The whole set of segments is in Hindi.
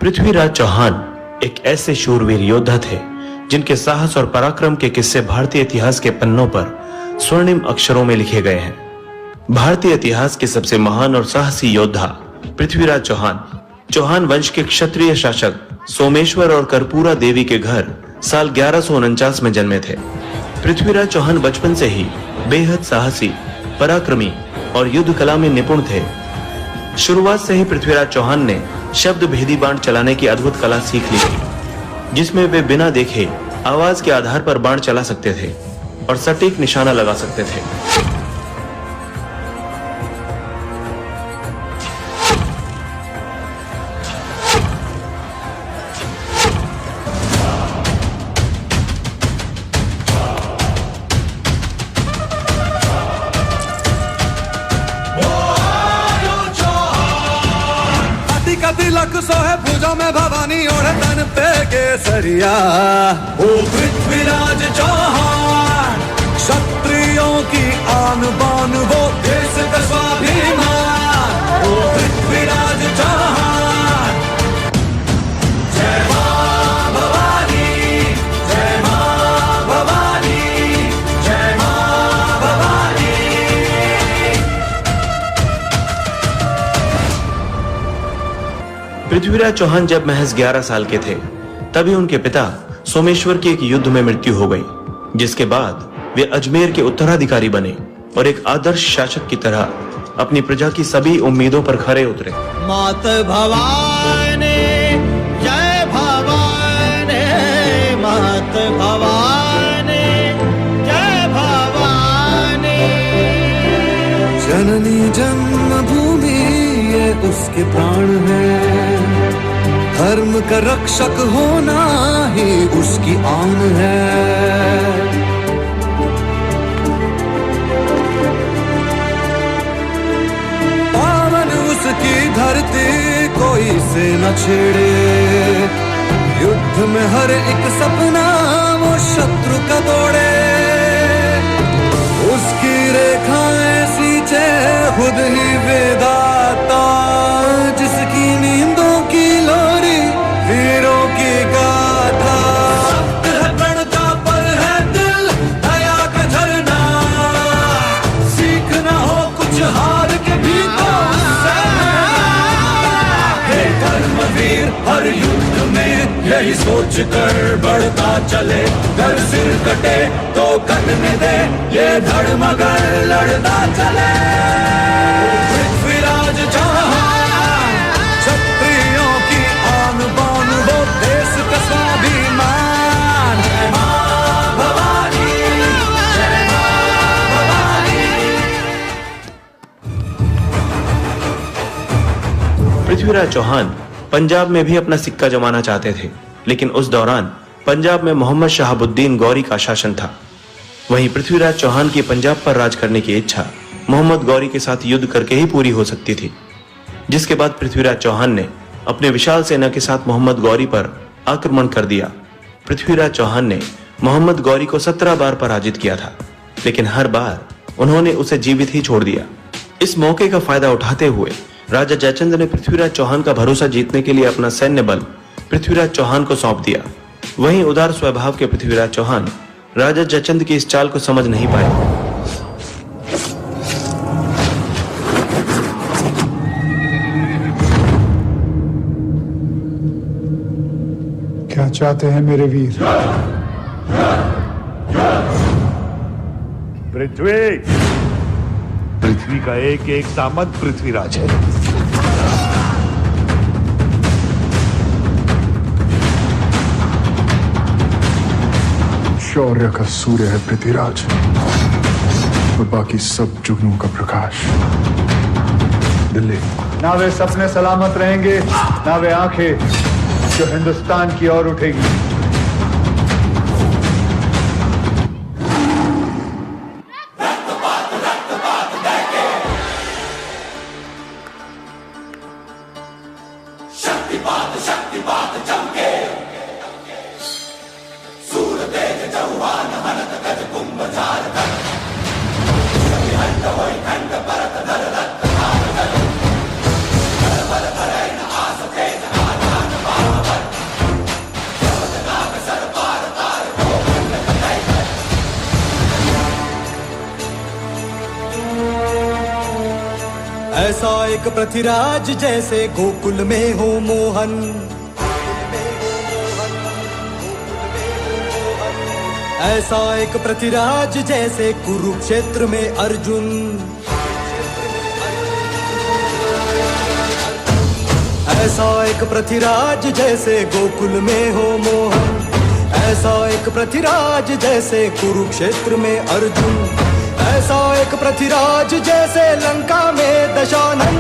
पृथ्वीराज चौहान एक ऐसे शूरवीर योद्धा थे जिनके साहस और पराक्रम के किस्से भारतीय इतिहास के पन्नों पर स्वर्णिम अक्षरों में लिखे गए हैं। भारतीय इतिहास के सबसे महान और साहसी योद्धा पृथ्वीराज चौहान चौहान वंश के क्षत्रिय शासक सोमेश्वर और कर्पूरा देवी के घर साल 1149 में जन्मे थे। पृथ्वीराज चौहान बचपन से ही बेहद साहसी, पराक्रमी और युद्ध कला में निपुण थे। शुरुआत से ही पृथ्वीराज चौहान ने शब्द भेदी बाण चलाने की अद्भुत कला सीख ली थी, जिसमें वे बिना देखे आवाज के आधार पर बाण चला सकते थे और सटीक निशाना लगा सकते थे। तिलक सोहे भुजों में भवानी और तन पे केसरिया। ओ पृथ्वीराज चौहान क्षत्रियों की आन बान, वो देश का स्वाभिमान। ओ पृथ्वीराज चौहान जय मां भवानी, जय मां भवानी, जय मां भवानी। पृथ्वीराज चौहान जब महज 11 साल के थे तभी उनके पिता सोमेश्वर की एक युद्ध में मृत्यु हो गई, जिसके बाद वे अजमेर के उत्तराधिकारी बने और एक आदर्श शासक की तरह अपनी प्रजा की सभी उम्मीदों पर खरे उतरे। मात भवानी जय भवानी, मात भवानी जय भवानी। जननी जन्मभूमि ये उसके प्राण है, धर्म का रक्षक होना ही उसकी आन है। पावन उसकी धरती कोई से न छेड़े, युद्ध में हर एक सपना वो शत्रु का तोड़े। उसकी रेखाएं सींचे खुद ही वेदाता, जिसकी नींदों की लोरी वीरों की गाथा। सख्त है प्रण का पर है दिल दया का झरना, सीखना हो कुछ हार के भी तो हे धर्मवीर हर युद्ध में यही सोच कर बढ़ता चले। घर सिर कटे तो कटने दे, ये धड़ मगर लड़ता चले। पृथ्वीराज चौहान क्षत्रियों की आन बान, वो देश का स्वाभिमान। जय मां भवानी, जय मां भवानी। पृथ्वीराज चौहान पंजाब में भी अपना सिक्का जमाना चाहते थे, लेकिन उस दौरान पंजाब में मोहम्मद शहाबुद्दीन गौरी का शासन था। वहीं पृथ्वीराज चौहान की पंजाब पर राज करने की इच्छा मोहम्मद गौरी के साथ युद्ध करके ही पूरी हो सकती थी, जिसके बाद पृथ्वीराज चौहान ने अपने विशाल सेना के साथ मोहम्मद गौरी पर आक्रमण कर दिया। पृथ्वीराज चौहान ने मोहम्मद गौरी को 17 बार पराजित किया था, लेकिन हर बार उन्होंने उसे जीवित ही छोड़ दिया। इस मौके का फायदा उठाते हुए राजा जयचंद ने पृथ्वीराज चौहान का भरोसा जीतने के लिए अपना सैन्य बल पृथ्वीराज चौहान को सौंप दिया। वहीं उदार स्वभाव के पृथ्वीराज चौहान राजा जयचंद की इस चाल को समझ नहीं पाए। क्या चाहते हैं मेरे वीर? पृथ्वी का एक एक सामंत पृथ्वीराज है। शौर्य का सूर्य है पृथ्वीराज, और बाकी सब जुगनू का प्रकाश। दिल्ली ना वे सपने सलामत रहेंगे, ना वे आंखें जो हिंदुस्तान की ओर उठेगी। एक पृथ्वीराज जैसे गोकुल में हो मोहन, ऐसा एक पृथ्वीराज जैसे कुरुक्षेत्र में अर्जुन, ऐसा एक पृथ्वीराज जैसे गोकुल में हो मोहन, ऐसा एक पृथ्वीराज जैसे कुरुक्षेत्र में अर्जुन, ऐसा एक पृथ्वीराज जैसे लंका में दशानन,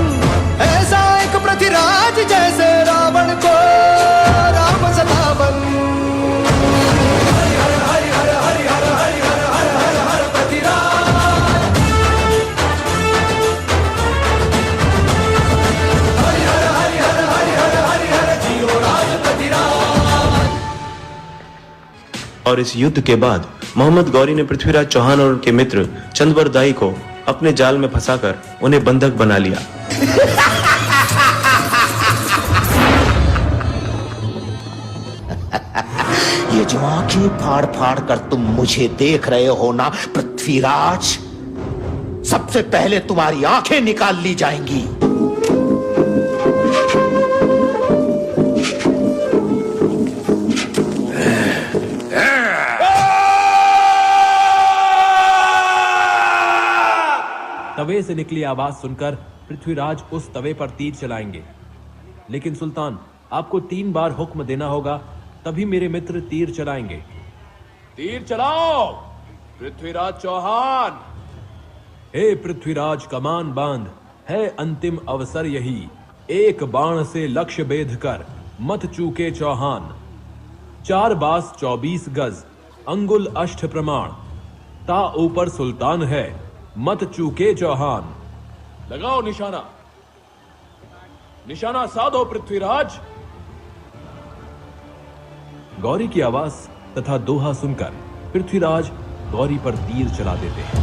ऐसा एक पृथ्वीराज जैसे रावण को राम सतावन। और इस युद्ध के बाद मोहम्मद गौरी ने पृथ्वीराज चौहान और उनके मित्र चंदवर दाई को अपने जाल में फंसाकर उन्हें बंधक बना लिया। ये जो आंखें फाड़ फाड़ कर तुम मुझे देख रहे हो ना पृथ्वीराज, सबसे पहले तुम्हारी आंखें निकाल ली जाएंगी। तवे से निकली आवाज सुनकर पृथ्वीराज उस तवे पर तीर चलाएंगे, लेकिन सुल्तान आपको 3 बार हुक्म देना होगा, तभी मेरे मित्र तीर चलाएंगे। तीर चलाओ पृथ्वीराज चौहान। हे पृथ्वीराज कमान बांध, है अंतिम अवसर यही, एक बाण से लक्ष्य बेध कर मत चूके चौहान। 4 बास 24 गज, अंगुल अष्ट प्रमाण, ता ऊपर सुल्तान है, मत चूके चौहान। लगाओ निशाना, निशाना साधो पृथ्वीराज। गौरी की आवाज तथा दोहा सुनकर पृथ्वीराज गौरी पर तीर चला देते हैं।